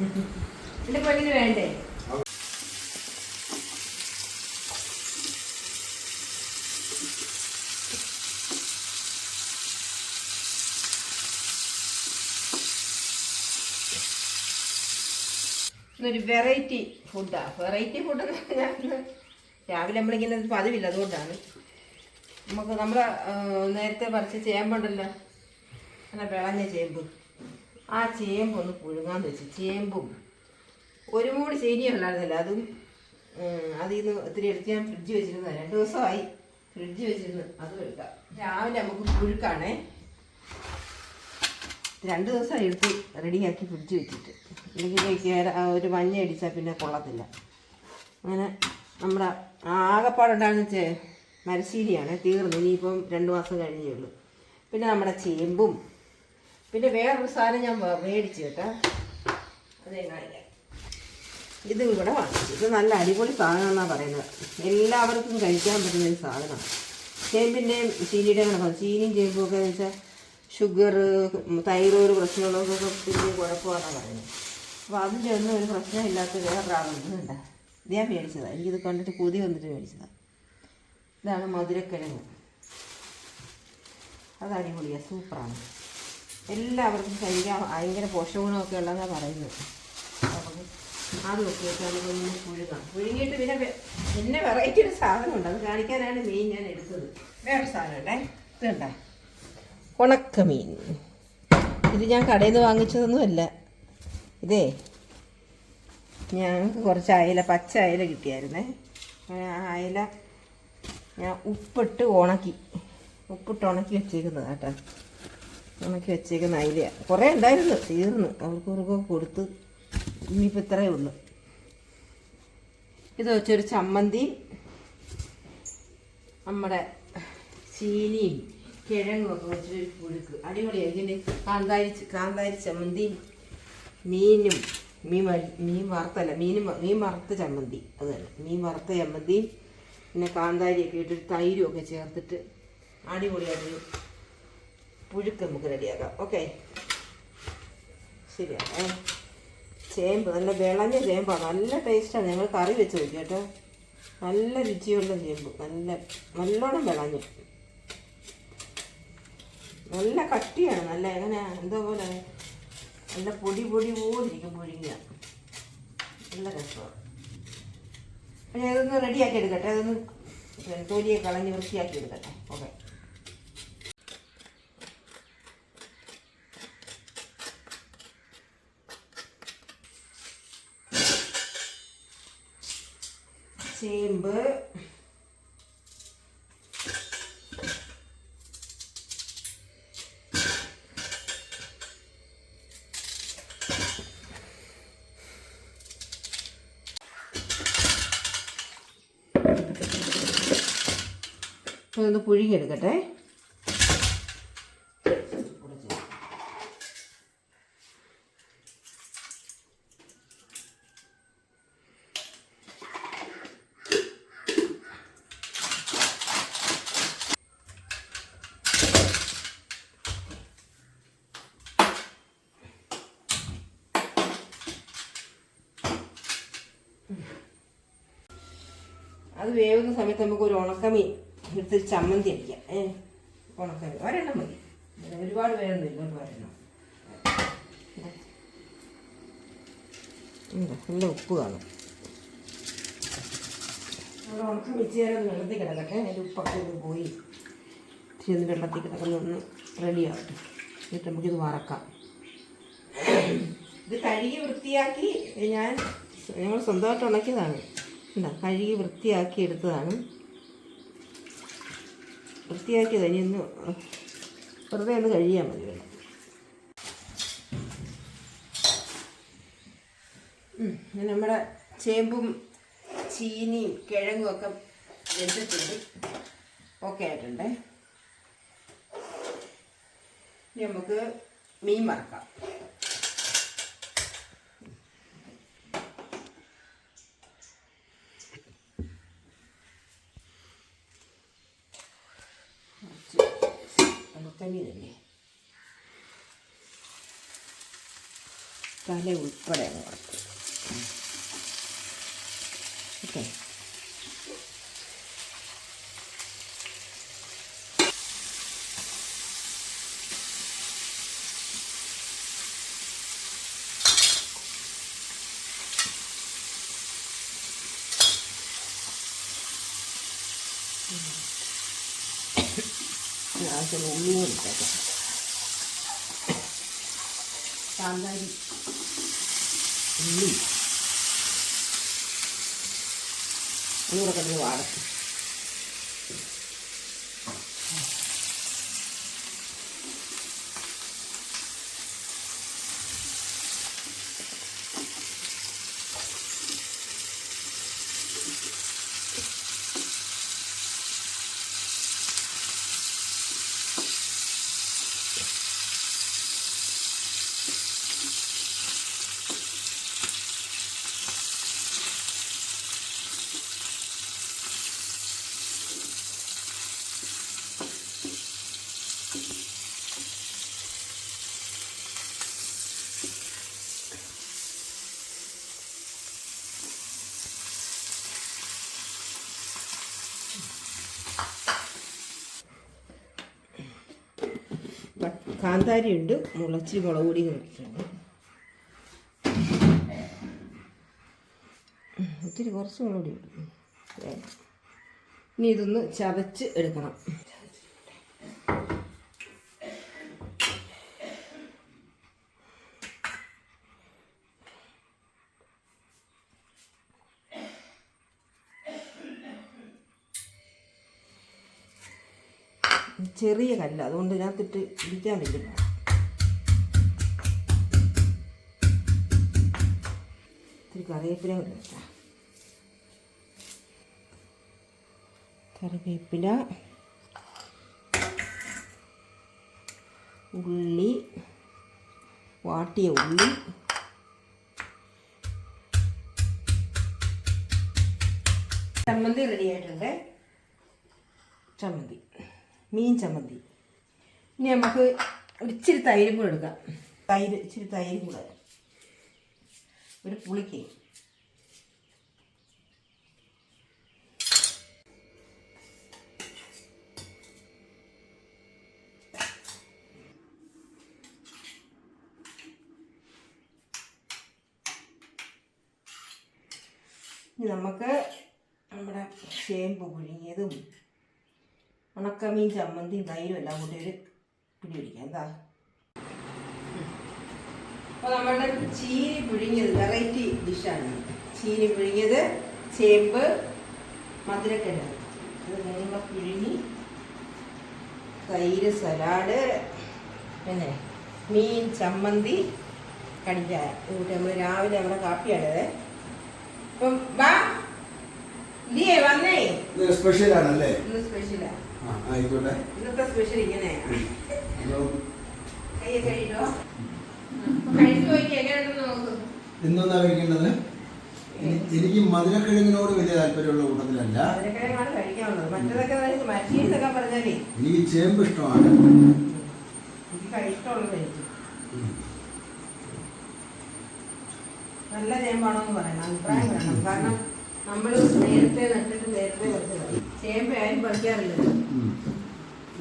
എന്റെ പെണ്ണിന് വേണ്ടേ? ഇതൊരു വെറൈറ്റി ഫുഡാണ്. വെറൈറ്റി ഫുഡ് രാവിലെ നമ്മളിങ്ങനെ പതിവില്ല, അതുകൊണ്ടാണ്. നമ്മൾ നേരത്തെ പറിച്ച് ചേമ്പുണ്ടല്ലോ, അങ്ങനെ വിളഞ്ഞ ചേമ്പ്, ആ ചേമ്പ് ഒന്ന് പുഴുങ്ങാന്ന് വെച്ച്. ചേമ്പും ഒരു മൂടി ചീനിയുണ്ടായിരുന്നില്ല, അതും അതിൽ നിന്ന് ഒത്തിരി എടുത്ത് ഞാൻ ഫ്രിഡ്ജ് വെച്ചിരുന്നത്. 2 ദിവസമായി ഫ്രിഡ്ജ് വെച്ചിരുന്ന്. അതും എടുക്കാം. രാവിലെ നമുക്ക് പുഴുക്കാണേ. 2 ദിവസം എടുത്ത് റെഡിയാക്കി ഫ്രിഡ്ജ് വെച്ചിട്ട്, അല്ലെങ്കിൽ ഒരു മഞ്ഞ അടിച്ചാൽ പിന്നെ കൊള്ളത്തില്ല. അങ്ങനെ നമ്മുടെ ആകപ്പാടുണ്ടാകുന്ന മരച്ചീനിയാണ്, തീർന്നു. ഇനിയിപ്പം 2 മാസം കഴിഞ്ഞേ ഉള്ളൂ. പിന്നെ നമ്മുടെ ചേമ്പും, പിന്നെ വേറൊരു സാധനം ഞാൻ മേടിച്ചു കേട്ടോ, അതെങ്ങനെ ഇത് ഇവിടെ വാങ്ങിച്ചു. ഇത് നല്ല അടിപൊളി സാധനമെന്നാണ് പറയുന്നത്. എല്ലാവർക്കും കഴിക്കാൻ പറ്റുന്ന ഒരു സാധനമാണ്. ചേമ്പിൻ്റെയും ചീനിയുടെയും കണക്കാണ്. ചീനിയും ചേമ്പും ഒക്കെ എന്ന് വെച്ചാൽ ഷുഗർ, തൈറോയ്ഡ് പ്രശ്നമുള്ളവർക്കൊക്കെ പിന്നെ കുഴപ്പമാണെന്നാണ് പറയുന്നത്. അപ്പോൾ അതിൻ്റെ ഒന്നും ഒരു പ്രശ്നമില്ലാത്ത വേറൊരാളുണ്ട്. ഇത് ഞാൻ മേടിച്ചതാണ്. എനിക്കിത് കണ്ടിട്ട് കൊതി വന്നിട്ട് മേടിച്ചതാണ്. ഇതാണ് മധുരക്കിഴങ്ങ്. അത് അടിപൊളിയാണ്, സൂപ്പറാണ്. എല്ലാവർക്കും കഴിക്കാൻ ഭയങ്കര പോഷകഗുണമൊക്കെ ഉള്ളതെന്നാണ് പറയുന്നത്. അപ്പം അതൊക്കെ വെച്ച് നമുക്കൊന്ന് പുഴുകാം. പുഴുങ്ങിയിട്ട് പിന്നെ വെറൈറ്റി ഒരു സാധനമുണ്ട്, അത് കാണിക്കാനാണ് മീൻ ഞാൻ എടുത്തത്. വേറൊരു സാധനമുണ്ടേ, ഇതുണ്ടോ, ഉണക്കമീൻ. ഇത് ഞാൻ കടയിൽ നിന്ന് വാങ്ങിച്ചതൊന്നുമല്ല. ഇതേ ഞങ്ങൾക്ക് കുറച്ച് അയല, പച്ച അയല കിട്ടിയായിരുന്നേ. ആ അയല ഞാൻ ഉപ്പിട്ട് ഉണക്കി വെച്ചേക്കുന്നത് കേട്ടോ. ഉണക്കി വെച്ചേക്കുന്ന അയിലയാണ്. കുറേ ഉണ്ടായിരുന്നു, തീർന്നു. അവർക്കൊക്കെ കൊടുത്ത് ഇനിയിപ്പോൾ ഇത്രയേ ഉള്ളൂ. ഇത് വെച്ചൊരു ചമ്മന്തി, നമ്മുടെ ചീനിയും കിഴങ്ങും ഒക്കെ വെച്ചൊരു പുഴുക്ക്, അടിപൊളിയാണ്. ഇതിന് കാന്താരി ചമ്മന്തിയും മീനും, മീൻ വറുത്ത ചമ്മന്തി, അത് തന്നെ, മീൻ വറുത്ത ചമ്മന്തിയും പിന്നെ കാന്താരിയൊക്കെ ഇട്ടിട്ട് തൈരും ഒക്കെ ചേർത്തിട്ട് അടിപൊളിയായിട്ടൊരു പുഴുക്ക് നമുക്ക് റെഡിയാക്കാം. ഓക്കെ, ശരിയാണ്. ചേമ്പ് നല്ല വിളഞ്ഞ ചേമ്പാണ്, നല്ല ടേസ്റ്റാണ്. ഞങ്ങൾ കറി വെച്ച് നോക്കി കേട്ടോ, നല്ല രുചിയുള്ള ചേമ്പ്, നല്ലോണം വിളഞ്ഞു, നല്ല കട്ടിയാണ്, നല്ല എങ്ങനെ എന്തോ പോലെ നല്ല പൊടി പോലിരിക്കും പുഴുങ്ങിയ, നല്ല രസമാണ്. പിന്നെ അതൊന്ന് റെഡിയാക്കി എടുക്കട്ടെ, അതൊന്ന് തൊലിയെ കളഞ്ഞ് വൃത്തിയാക്കി എടുക്കട്ടെ. ഓക്കെ, ചേമ്പ്, ഒന്ന് പുഴുങ്ങിയെടുക്കട്ടെ. അത് വേവുന്ന സമയത്ത് നമുക്ക് ഒരു ഉണക്കമീൻ എടുത്ത് ചമ്മന്തി അടിക്കാം. ഉണക്കമീൻ ഒരെണ്ണം മതി, ഒരുപാട് വേറൊന്നും ഇങ്ങോട്ട് വരണം. നല്ല ഉപ്പ് കാണും. നമ്മൾ ഉണക്കം വെച്ച് നേരം വെള്ളത്തിൽ കിടക്കട്ടെ. അതിൻ്റെ ഉപ്പൊക്കെ ഒന്ന് പോയി ഇച്ചിരി വെള്ളത്തിൽ കിടക്കുന്നൊന്ന് റെഡിയാകട്ടെ. എന്നിട്ട് നമുക്കിത് വറക്കാം. ഇത് കഴുകി വൃത്തിയാക്കി ഞങ്ങൾ സ്വന്തമായിട്ട് ഉണക്കിയതാണ്. കഴുകി വൃത്തിയാക്കി എടുത്തതാണ്. വൃത്തിയാക്കിയത് ഇനി ഒന്ന് വെറുതെ ഒന്ന് കഴിയാൻ മതി വെള്ളം. നമ്മുടെ ചേമ്പും ചീനിയും കിഴങ്ങും ഒക്കെ വെച്ചിട്ടുണ്ട്, ഓക്കെ ആയിട്ടുണ്ട്. ഇനി നമുക്ക് മീൻ വറക്കാം. മീനല്ലേ, തല ഉൾപ്പെടെ വറുത്ത്. ഓക്കെ, ആവശ്യം ഉള്ളിയും ഇട്ടേക്കാം. കാന്താരി, ഉള്ളി അതുകൂടെ കിടന്ന് വാടക്കും. കാന്താരി ഉണ്ട്, മുളച്ചി മുളക് പൊടി കിടക്കുന്നുണ്ട്. ഒത്തിരി കുറച്ച് മുളക് പൊടി ഉണ്ട്. ഇനി ഇതൊന്ന് ചതച്ച് എടുക്കണം. ചെറിയ കല്ല, അതുകൊണ്ട് ഇതിനകത്തിട്ട് ഇടിക്കാൻ പറ്റില്ല. ഇത്തിരി കറിവേപ്പില ഇട്ടാ. കറിവേപ്പില, ഉള്ളി, വാട്ടിയ ഉള്ളി, ചമ്മന്തി റെഡി ആയിട്ടുണ്ട്. ചമ്മന്തി, മീൻ ചമ്മന്തി. ഇനി നമുക്ക് ഇച്ചിരി തൈരും കൂടെ എടുക്കാം. ഇച്ചിരി തൈരും കൂടെ ഒരു പുളിക്ക്. ഇനി നമുക്ക് നമ്മുടെ ചേമ്പ് പുഴുങ്ങിയതും ഉണക്കമീൻ ചമ്മന്തിയും തൈരും എല്ലാം കൂടി ഒരു പിടി പിടിക്കാം. എന്താ, അപ്പോൾ നമ്മളുടെ ചീനി പുഴുങ്ങിയത് വെറൈറ്റി ഡിഷാണ്. ചീനി പുഴുങ്ങിയത്, ചേമ്പ്, മധുരക്കിഴങ്ങ്, ഇത് മൂന്ന് പുഴുങ്ങി, തൈര്, സലാഡ്, പിന്നെ മീൻ ചമ്മന്തി, കടിഞ്ചായ. ഇതുകൂട്ടി നമ്മൾ രാവിലെ നമ്മുടെ കാപ്പിയാണത്. അപ്പം വാ ഇല്ലേ, വന്നേ. സ്പെഷ്യലാണല്ലേ? ഇന്ന് സ്പെഷ്യലാ. ആയിക്കോട്ടെ. ഇന്നത്തെ സ്പെഷ്യൽ ഇങ്ങനെയാ. കൈയൊക്കെ കഴിക്കോ, കഴിച്ചു നോക്കി എങ്ങനെയുണ്ടെന്ന് നോക്ക്. ഇന്നെന്താ കഴിക്കേണ്ടത്? എനിക്ക് മധുരക്കിഴങ്ങിനോട് വലിയ താല്പര്യമുള്ള കൂട്ടത്തിലല്ല. മധുരക്കിഴങ്ങാണ് കഴിക്കാനുള്ളത്. മറ്റേതൊക്കെ മറ്റീന്നൊക്കെ പറഞ്ഞാലേ എനിക്ക് ചേമ്പ് ഇഷ്ടമാണ്. എനിക്ക് ഇഷ്ടമുള്ളത് കഴിച്ചു. നല്ല ചേമ്പാണോ എന്ന് പറയണം, അഭിപ്രായം പറയണം. കാരണം നമ്മൾ നേരത്തെ നട്ടിട്ട് നേരത്തെ പറിച്ചത്. ചേമ്പ് ആരും പറിക്കാറില്ലല്ലോ.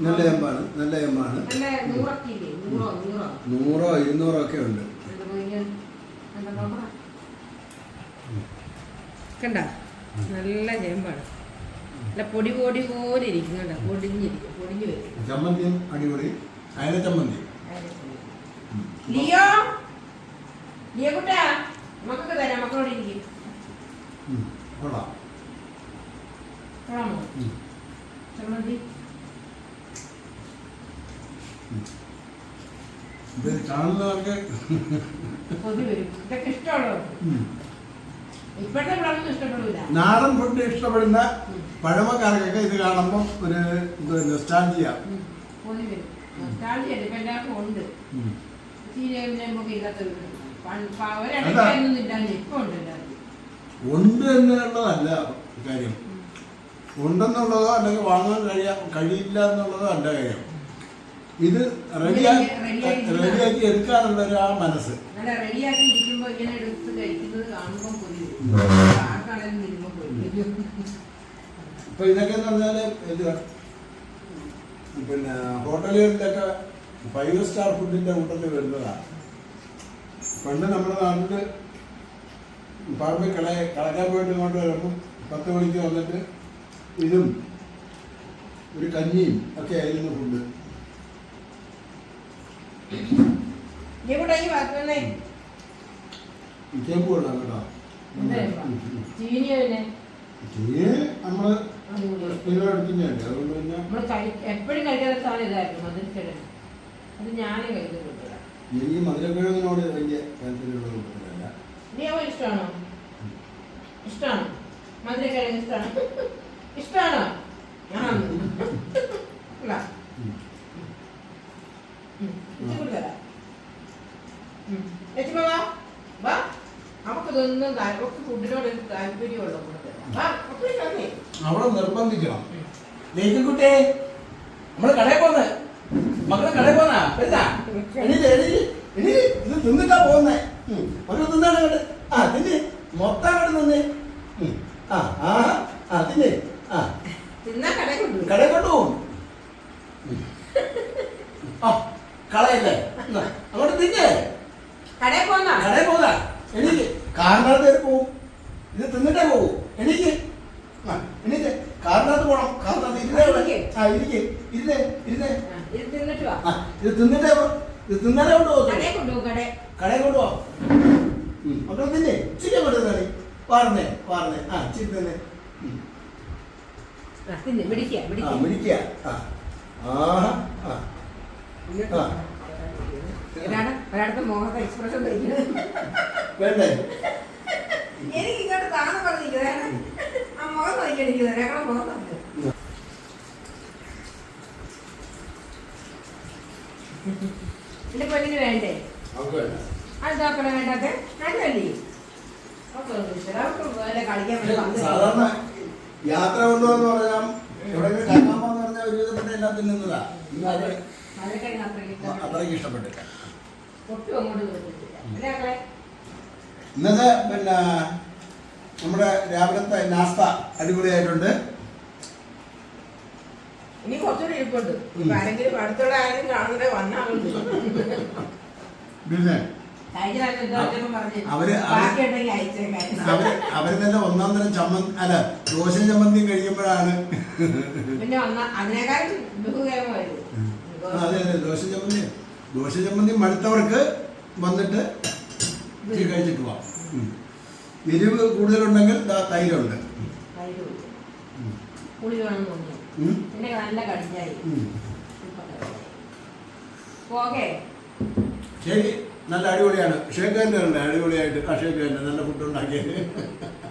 നല്ല ചേമ്പാണ്, നല്ല ചേമ്പാണ്. നല്ല 100 ഇല്ലേ, 100 200 ഒക്കെ ഉണ്ട്. കണ്ട, നല്ല ചേമ്പാണ്. നല്ല പൊടി പൊടി പോലെ ഇരിക്കും. കണ്ട, പൊടിഞ്ഞിരിക്കും, പൊടിഞ്ഞു വരും. ചമ്മന്തിയും അടിപൊളി. അയല ചമ്മന്തി. ലിയോ, ലിയോ കുട്ടാ, മക്കൾക്ക് തരാം, മക്കളോട് ഇരിക്കും. കൊള്ളാം. കൊള്ളാമോ ചമ്മന്തി? ഇത് കാണുന്നവർക്ക് കൊതി വരും. ഇതൊക്കെ ഇഷ്ടമുള്ളവർ. ഇപ്പോഴത്തെ പിള്ളേർക്കൊന്നും ഇഷ്ടപ്പെടില്ല. നാടൻ ഫുഡ് ഇഷ്ടപ്പെടുന്ന പഴമക്കാർക്കൊക്കെ ഇത് കാണുമ്പോൾ ഒരു നൊസ്റ്റാൾജിയ. കൊതി വരും. നൊസ്റ്റാൾജിയ ഇപ്പം എല്ലാവർക്കും ഉണ്ട്. സീരിയലിനൊക്കെ ഇല്ലാത്ത ഒരിടയ്ക്കൊന്നും ഇല്ലാതെ ഇപ്പം ഉണ്ട് എല്ലാവർക്കും. ഉണ്ട് എന്നുള്ളതല്ല കാര്യം. ഉണ്ടെന്നുള്ളതോ അല്ലെങ്കിൽ വാങ്ങാൻ കഴിയില്ല എന്നുള്ളതോ അല്ല കാര്യം. ഇത് റെഡിയാക്കി എടുക്കാനുള്ള ഒരു ആ മനസ്സ്. നല്ല റെഡിയാക്കി ഇരിക്കുമ്പോ ഇങ്ങനെ എടുത്ത് കഴിക്കുന്നത് കാണുമ്പോൾ കൊതി ആർക്കാണെങ്കിലും തിരുമ്പോ കൊതി. ഇപ്പൊ ഇതൊക്കെ എന്ന് പറഞ്ഞാല് ഇത് പിന്നെ ഹോട്ടലുകളിലൊക്കെ 5 സ്റ്റാർ ഫുഡിന്റെ കൂട്ടത്തിൽ വരുന്നതാണ്. പണ്ട് നമ്മുടെ നാട്ടില് പറമ്പിൽ കളക്കാൻ പോയിട്ട് ഇങ്ങോട്ട് വരുമ്പോൾ 10 മണിക്ക് വന്നിട്ട് ഇതും ഒരു കഞ്ഞിയും ഒക്കെ ആയിരുന്നു ഫുഡ്. ചേമ്പ് കൊള്ളാം കേട്ടോ. ചീനി നമ്മള് എടുക്കുന്നതല്ലേ, അതുകൊണ്ട് പിന്നെ എപ്പോഴും കഴിക്കാത്ത സാധനം ഇതായിരുന്നു മധുരക്കിഴങ്ങ്. അത് ഞാനും കഴിക്കുന്നുണ്ട്. എനിക്ക് മധുരക്കിഴങ്ങിനോട് വലിയ താല്പര്യമുള്ള കൂട്ടത്തിലല്ല. നീ അവൻ ഇഷ്ടമാണോ? ഇഷ്ടമാണോ മധുരക്കിഴങ്ങ്? ഇഷ്ടമാണോ? നമുക്കിതൊന്നും ഫുഡിനോട് താല്പര്യമുള്ള അവിടെ നിർബന്ധിക്കണം. ലേക്കുട്ടേ നമ്മള് കടയിൽ പോന്ന് മക്കളെ കടയിൽ പോന്നാ ഇത് തിന്നിട്ടാ പോകുന്നേ. മക്കൾ തിന്നാണ് അങ്ങോട്ട്. ആ തിന്നെ മൊത്തം അങ്ങോട്ട് നിന്നേ. തിന്നെ കടയിൽ കൊണ്ടുപോകും. കളയല്ലേ അങ്ങോട്ട് തിന്നെ. കടയിൽ പോന്നാ എനിക്ക് കാറിനകത്ത് പോവും. ഇത് തിന്നിട്ടേ പോകൂ. എനിക്ക് കാറിനകത്ത് പോണം. കാറിനകത്ത് ഇരുന്നേ ഇരുന്നേ ഇത് തിന്നിട്ട് വാ. ഇത് തിന്നിട്ടേ ഇത് തിന്നാലേ കൊണ്ടുപോകും. കടയിൽ കൊണ്ടുപോവാ. മക്കൾ തിന്നെ ചിക്കൻ കൊണ്ടുവന്നാണ്. പറഞ്ഞേ ചിരി തന്നെ പിടിക്കുക. ഒരാടത്തെ മുഖത്തെ എക്സ്പ്രഷൻ വേണ്ടേ? എനിക്ക് ഇങ്ങോട്ട് താന്ന് പറഞ്ഞിരിക്കുന്നത് ആ മുഖം നോക്കിയിരിക്കുന്നത് ഞങ്ങളെ മുഖം നോക്കുക. എന്റെ പെണ്ണിന് വേണ്ടേ? അത് നോക്കണേ വേണ്ടാത്ത നല്ലല്ലേ? കളിക്കാൻ സാധാരണ യാത്ര കൊണ്ടുപോന്ന് പറഞ്ഞാൽ എവിടെയെങ്കിലും കറങ്ങാൻ പോകാന്ന് പറഞ്ഞാൽ ഒരു വിധത്തിന്റെ എല്ലാം തിന്നുന്നതാ. അത്രയ്ക്ക് ഇഷ്ടപ്പെട്ടില്ല. ഇന്നത്തെ പിന്നെ നമ്മുടെ രാവിലത്തെ നാസ്ത അടിപൊളിയായിട്ടുണ്ട്. ഇനി കുറച്ചുകൂടി ഇരിപ്പുണ്ട്. ആരെങ്കിലും അടുത്തുള്ള ആരെങ്കിലും കാണുന്നതേ വന്നാലും പിന്നെ അവര് തന്നെ ഒന്നാം തരം ദോശ ചമ്മന്തിയും കഴിക്കുമ്പോഴാണ്. പിന്നെ അതിനേക്കാളും അതെ ദോശ ചമ്മന്തി മടുത്തവർക്ക് വന്നിട്ട് കഴിച്ചിട്ട് പോവാം. എരിവ് കൂടുതലുണ്ടെങ്കിൽ തൈരുണ്ട്. ശരി, നല്ല അടിപൊളിയാണ്. ഷേഖ് തന്നെ അടിപൊളിയായിട്ട്. ഷേഖ് തന്നെ നല്ല ഫുഡ് ഉണ്ടാക്കിയത്.